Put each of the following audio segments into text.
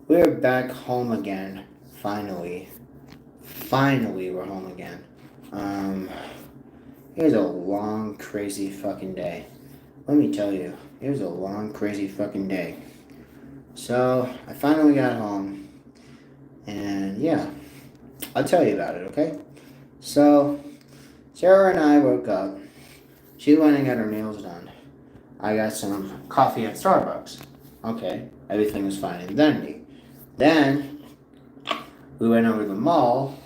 We're back home again. Finally. Finally, we're home again. Um, it was a long, crazy fucking day. Let me tell you, it was a long, crazy fucking day. So, I finally got home, and yeah, I'll tell you about it, okay? So, Sarah and I woke up. She went and got her nails done. I got some coffee at Starbucks. Okay, everything was fine and dandy. Then, we went over to the mall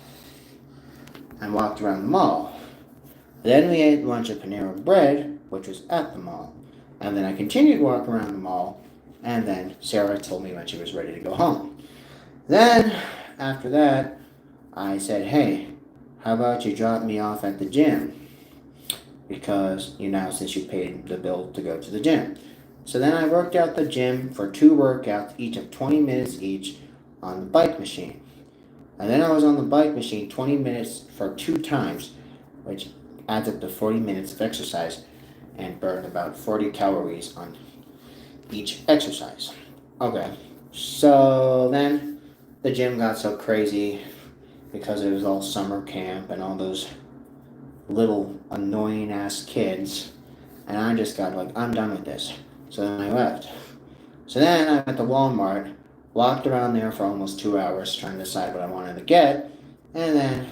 and walked around the mall. Then we ate lunch at Panera Bread, which was at the mall. And then I continued walking around the mall, and then Sarah told me when she was ready to go home. Then, after that, I said, hey, how about you drop me off at the gym? Because, since you paid the bill to go to the gym. So then I worked out the gym for 2 workouts, each of 20 minutes each, on the bike machine. And then I was on the bike machine 20 minutes for 2 times, which adds up to 40 minutes of exercise and burned about 40 calories on each exercise. Okay, so then the gym got so crazy because it was all summer camp and all those little annoying ass kids, and I just got like, I'm done with this. So then I left. So then I went to Walmart, walked around there for almost 2 hours trying to decide what I wanted to get, and then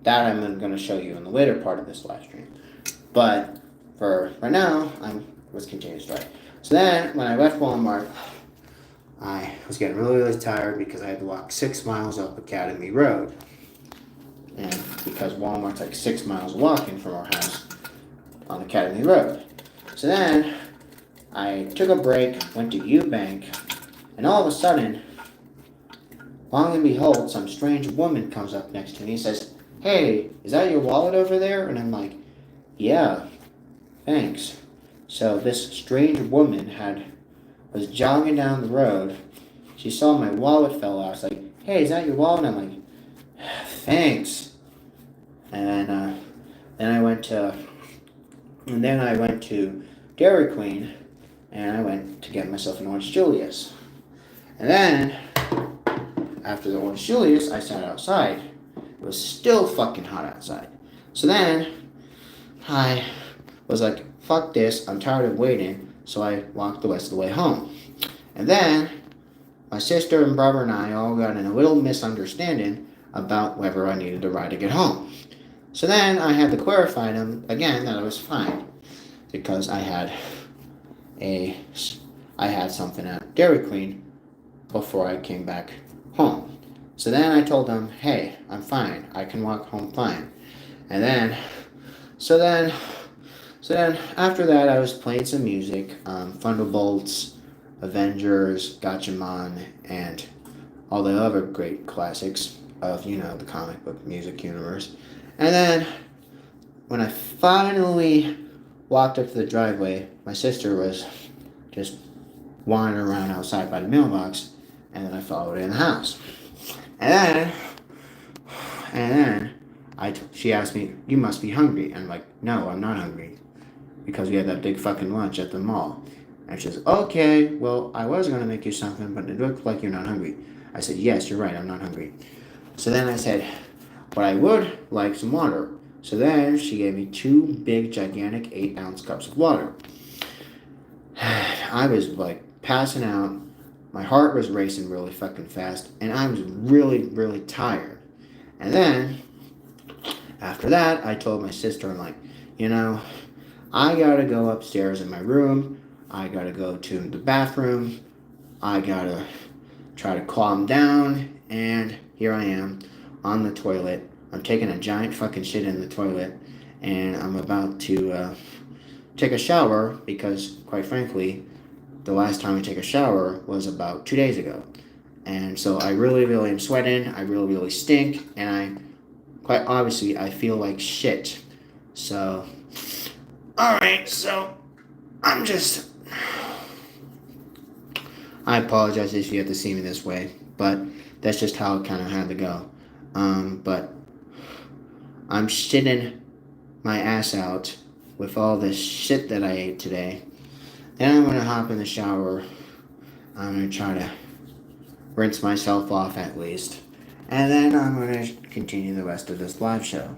that I'm going to show you in the later part of this live stream. But for right now, let's continue the story. So then, when I left Walmart, I was getting really, really tired because I had to walk 6 miles up Academy Road. And because Walmart's like 6 miles walking from our house on Academy Road. So then, I took a break, went to Eubank, and all of a sudden, long and behold, some strange woman comes up next to me and says, hey, is that your wallet over there? And I'm like, yeah, thanks. So this strange woman was jogging down the road. She saw my wallet fell out. I was like, hey, is that your wallet? And I'm like, thanks. And then I went to Dairy Queen, and I went to get myself an Orange Julius. And then, after the Orange Julius, I sat outside. It was still fucking hot outside. So then, I was like, fuck this, I'm tired of waiting, so I walked the rest of the way home. And then, my sister and brother and I all got in a little misunderstanding about whether I needed a ride to get home. So then, I had to clarify to them again that I was fine, because I had something at Dairy Queen before I came back home. So then I told them, hey, I'm fine. I can walk home fine. And then, so then after that, I was playing some music, Thunderbolts, Avengers, Gatchaman, and all the other great classics of, the comic book music universe. And then, when I finally walked up to the driveway, my sister was just wandering around outside by the mailbox, and then I followed her in the house. And then she asked me, you must be hungry. And I'm like, no, I'm not hungry. Because we had that big fucking lunch at the mall. And she says, okay, well, I was going to make you something, but it looks like you're not hungry. I said, yes, you're right, I'm not hungry. So then I said, but I would like some water. So then she gave me 2 big, gigantic 8-ounce cups of water. I was like passing out. My heart was racing really fucking fast, and I was really, really tired. And then, after that, I told my sister, I'm like, I gotta go upstairs in my room. I gotta go to the bathroom. I gotta try to calm down. And here I am on the toilet. I'm taking a giant fucking shit in the toilet. And I'm about to take a shower because, quite frankly, the last time I take a shower was about 2 days ago. And so I really, really am sweating. I really, really stink. And quite obviously, I feel like shit. So, alright, so I apologize if you have to see me this way, but that's just how it kind of had to go. But I'm shitting my ass out with all this shit that I ate today. Then I'm going to hop in the shower. I'm going to try to rinse myself off at least. And then I'm going to continue the rest of this live show.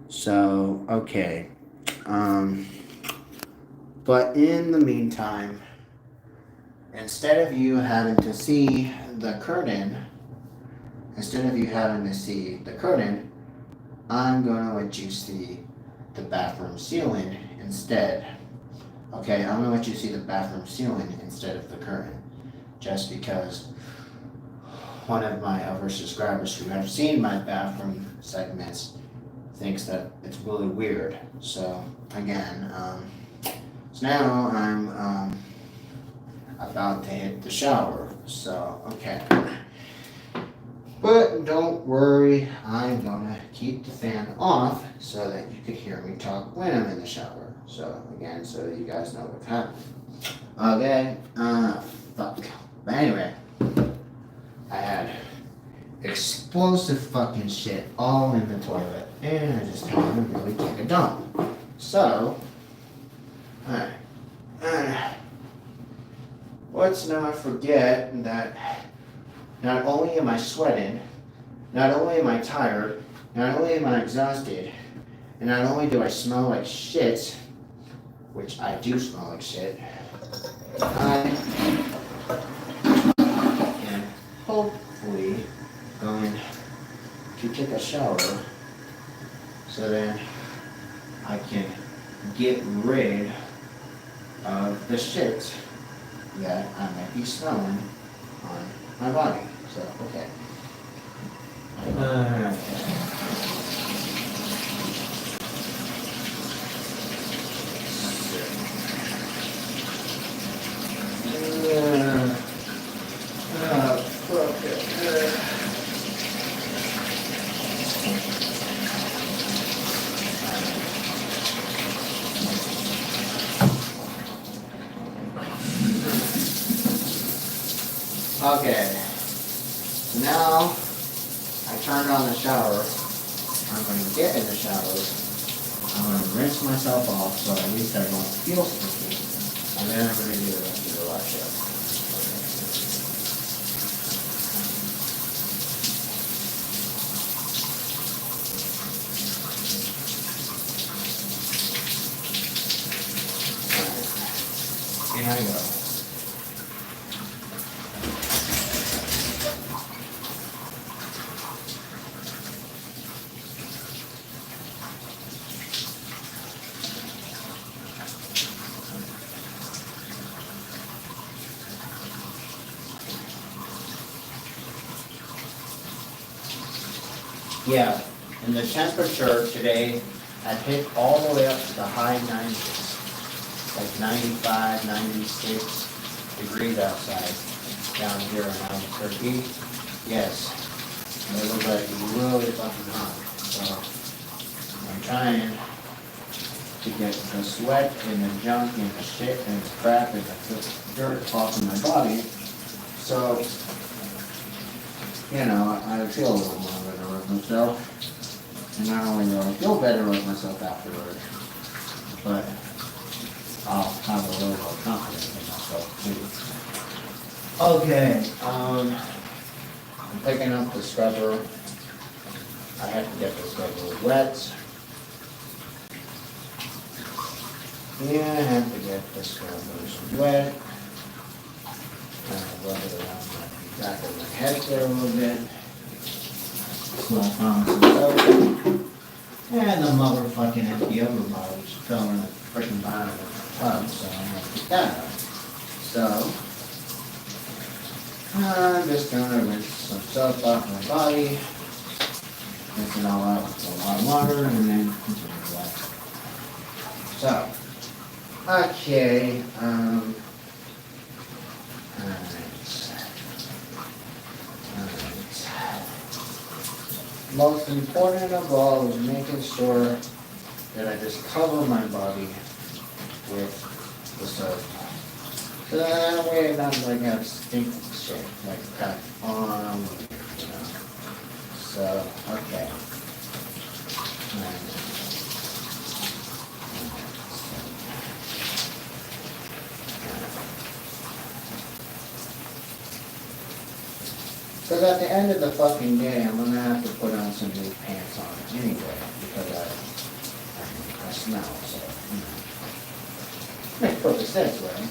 So, okay. But in the meantime, instead of you having to see the curtain, I'm going to let you see the bathroom ceiling instead. Okay, I'm going to let you see the bathroom ceiling instead of the curtain. Just because one of my other subscribers who have seen my bathroom segments thinks that it's really weird. So, again, so now I'm about to hit the shower. So, okay. But don't worry, I'm gonna keep the fan off so that you can hear me talk when I'm in the shower. So again, so that you guys know what's happening. Okay, fuck. But anyway, I had explosive fucking shit all in the toilet, and I just had to really take a dump. So, let's not forget that not only am I sweating, not only am I tired, not only am I exhausted, and not only do I smell like shit, which I do smell like shit, I am hopefully going to take a shower so then I can get rid of the shit that I might be smelling on my body. So, okay. Okay, so now I turned on the shower. I'm going to get in the shower. I'm going to rinse myself off so at least I don't feel sticky. And then I'm going to do the rest of the live show. Alright, here I go. Yeah, and the temperature today had hit all the way up to the high 90s, like 95, 96 degrees outside down here in Albuquerque. Yes, it was like really fucking hot. So I'm trying to get the sweat and the junk and the shit and the crap and the dirt off of my body. So, you know, I feel a little more better with myself. And not only will I feel better with myself afterwards, but I'll have a little more confidence in myself too. Okay, I'm picking up the scrubber. I have to get the scrubber wet. Yeah, I have to get the scrubbers wet. Rub it around the back of my head there a little bit. So I found some soap. And the motherfucking empty over bottle just fell in the freaking bottom of the tub, so I'm gonna pick that up. So I'm just gonna rinse some soap off my body, rinse it all out with a lot of water, and then continue to wet. So, okay, alright. Most important of all is making sure that I just cover my body with the soap. So that way I don't like have stinky shit like that on me, you know. So, okay. Because at the end of the fucking day, I'm gonna have to put on some new pants on anyway, because I smell, so, you know. Makes perfect sense, right?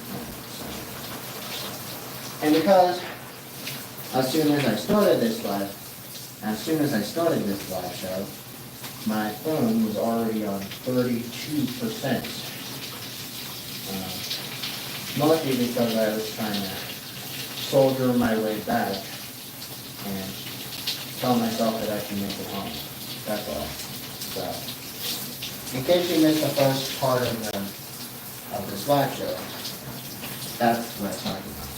And because as soon as I started this live show, my phone was already on 32%. Mostly because I was trying to soldier my way back and tell myself that I can make it home. That's all. So, in case you missed the first part of this live show, that's what I'm talking about.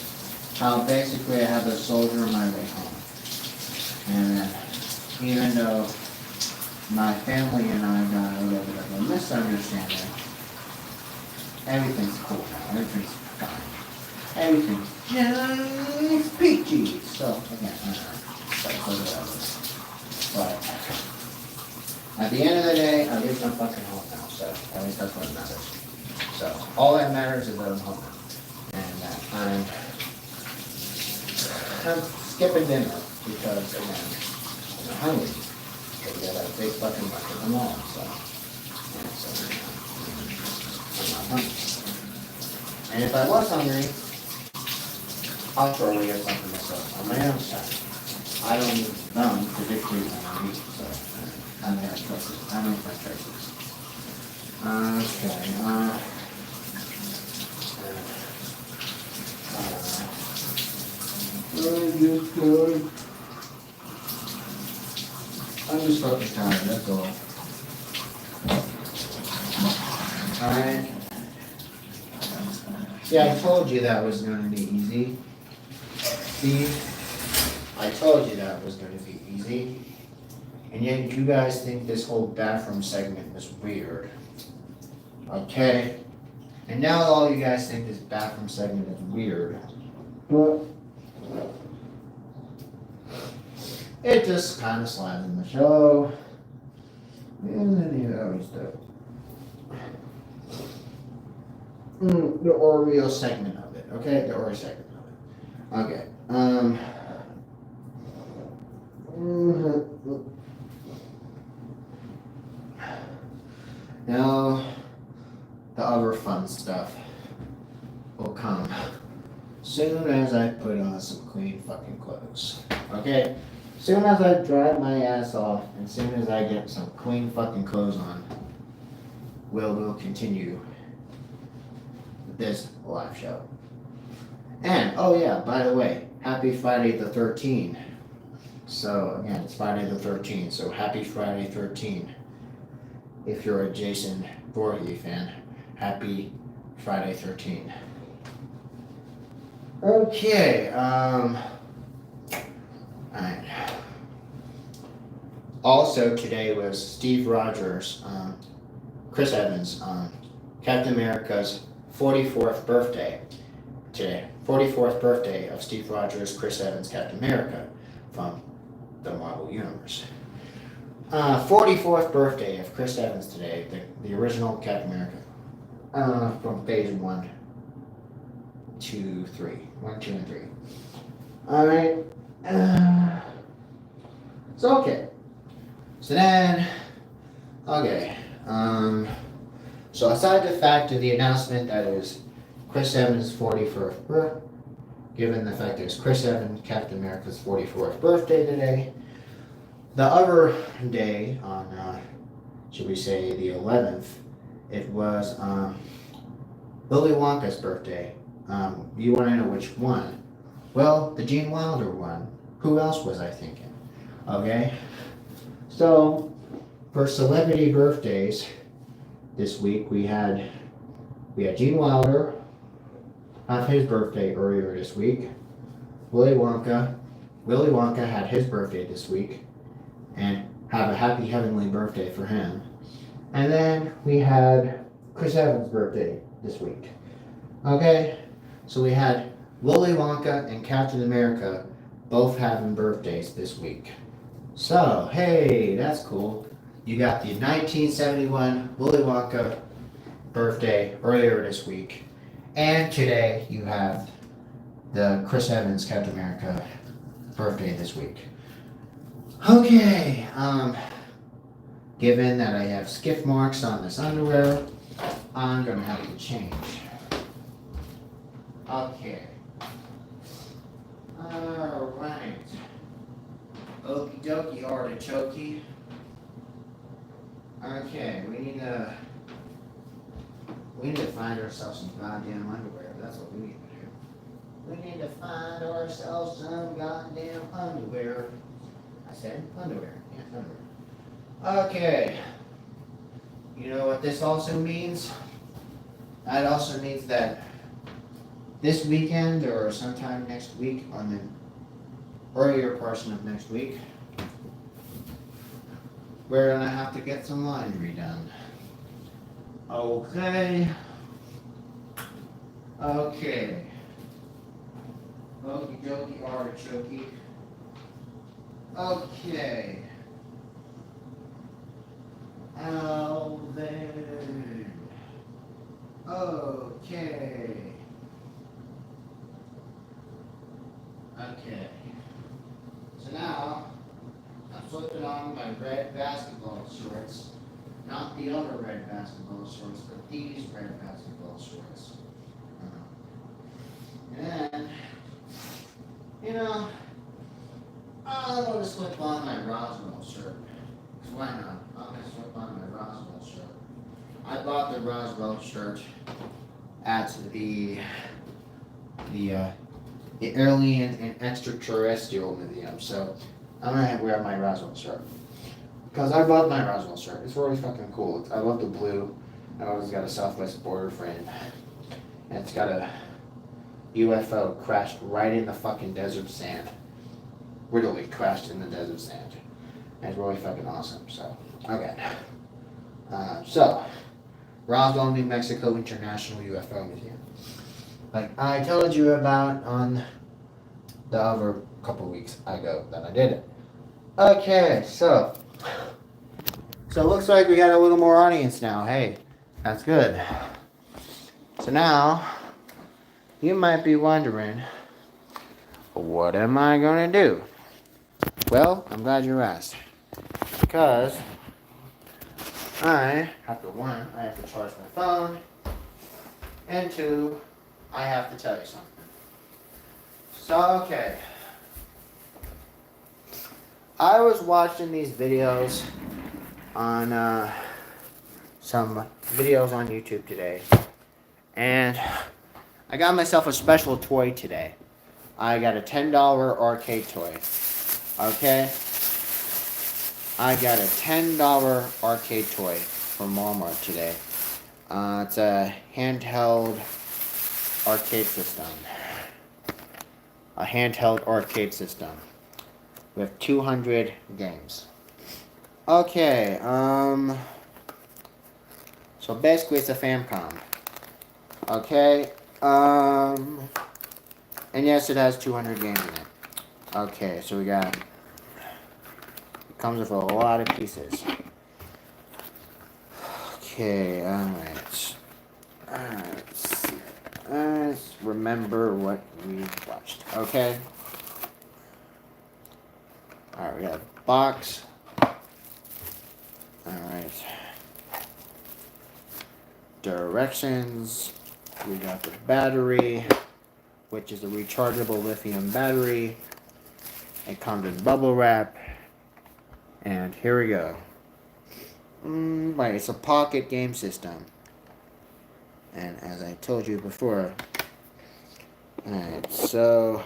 How basically I had to soldier my way home. And even though my family and I got a little bit of a misunderstanding, everything's cool now. Everything's fine. Everything's just peachy. So, again, but at the end of the day, at least I'm fucking home now. So, at least that's what matters. So, all that matters is that I'm home now. And that I'm skipping dinner because, again, I'm hungry. So we got a big fucking lunch at the mall. So, yeah, so I'm not hungry. And if I was hungry, I'll probably get something myself on my own side. I don't need them to dictate when I eat, so I make my choices. I make my choices. Okay. I'm just fucking tired, that's all. Alright. Yeah, I told you that was going to be easy. See? I told you that was going to be easy. And yet you guys think this whole bathroom segment was weird. Okay? And now all you guys think this bathroom segment is weird. But it just kind of slides in the show. And then you always do. The Oreo segment of it, okay? The Oreo segment of it. Okay. Now, the other fun stuff will come soon as I put on some clean fucking clothes. Okay? Soon as I dry my ass off and soon as I get some clean fucking clothes on, we'll continue this live show. And, oh yeah, by the way, happy Friday the 13th. So, again, it's Friday the 13th, so happy Friday 13th. If you're a Jason Voorhees fan, happy Friday 13th. Okay, alright. Also, today was Steve Rogers, Chris Evans, Captain America's 44th birthday today. 44th birthday of Steve Rogers, Chris Evans, Captain America from the Marvel Universe. 44th birthday of Chris Evans today, the original Captain America, from phase 1, 2, 3. 1, 2, and 3. Alright. So, okay. So then, okay. So aside the fact of the announcement that it was Chris Evans' 41st birthday, given the fact that it's Chris Evans, Captain America's 44th birthday today, the other day on, should we say the 11th, it was Willy Wonka's birthday. You want to know which one? Well, the Gene Wilder one. Who else was I thinking? Okay, so for celebrity birthdays this week, we had Gene Wilder have his birthday earlier this week. Willy Wonka had his birthday this week, and have a happy heavenly birthday for him. And then we had Chris Evans' birthday this week. Okay, so we had Willy Wonka and Captain America both having birthdays this week. So, hey, that's cool. You got the 1971 Willy Wonka birthday earlier this week. And today you have the Chris Evans Captain America birthday this week. Okay, given that I have skiff marks on this underwear, I'm gonna have to change. Okay. Alright. Okie dokie artichoke. Okay, we need to find ourselves some goddamn underwear. That's what we need to do. We need to find ourselves some goddamn underwear. I said underwear. Yeah, underwear. Okay. You know what this also means? That also means that this weekend or sometime next week, on the earlier portion of next week, we're gonna have to get some laundry done. Okay. Okay. Okie dokie artichoke. Okay. Alvin. Okay. Okay. So now, I'm flipping on my red basketball shorts. Not the other red basketball shorts, but these red basketball shorts. And, I'm going to slip on my Roswell shirt. Because why not? I'm going to slip on my Roswell shirt. I bought the Roswell shirt at the Alien and Extraterrestrial Museum. So I'm going to wear my Roswell shirt. Because I bought my Roswell shirt. It's really fucking cool. I love the blue. I always got a Southwest border frame. And it's got a UFO crashed right in the fucking desert sand. Literally crashed in the desert sand. And it's really fucking awesome. So, okay. Roswell, New Mexico International UFO Museum. Like I told you about on the other couple weeks ago that I did it. Okay, so it looks like we got a little more audience now. Hey, that's good. So now, you might be wondering, what am I going to do? Well, I'm glad you asked. Because I have to charge my phone. And two, I have to tell you something. So, okay. I was watching these videos on some videos on YouTube today, and I got myself a special toy today. I got a $10 arcade toy. Okay? I got a $10 arcade toy from Walmart today. It's a handheld arcade system. A handheld arcade system with 200 games. Okay, so basically it's a Famicom. Okay, and yes, it has 200 games in it. Okay, so it comes with a lot of pieces. Okay, alright. Let's see. Let's remember what we watched. Okay. Alright, we got a box. Alright. Directions. We got the battery, which is a rechargeable lithium battery. It comes in bubble wrap. And here we go. Right, it's a pocket game system. And as I told you before, alright, so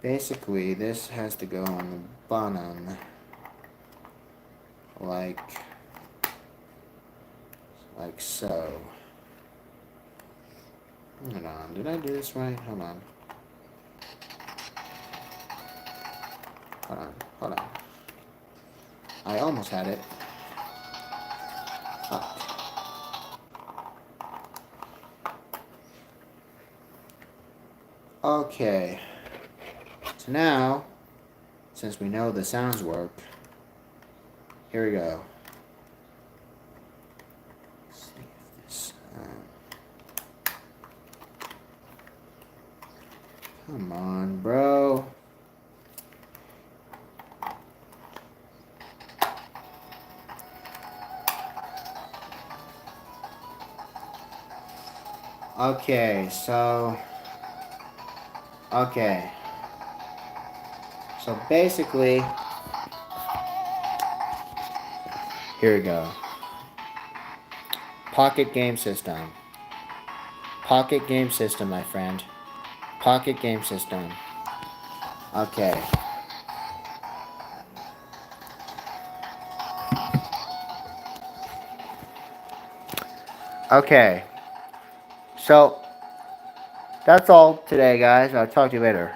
basically this has to go on the bottom like so. Hold on, did I do this right? Hold on. Hold on. I almost had it. Fuck. Okay. So now, since we know the sounds work, here we go. Let's see if this. Come on, bro. Okay, so... Okay. So basically... Here we go. Pocket game system. Pocket game system, my friend. Pocket game system. Okay. Okay. So, that's all today, guys. I'll talk to you later.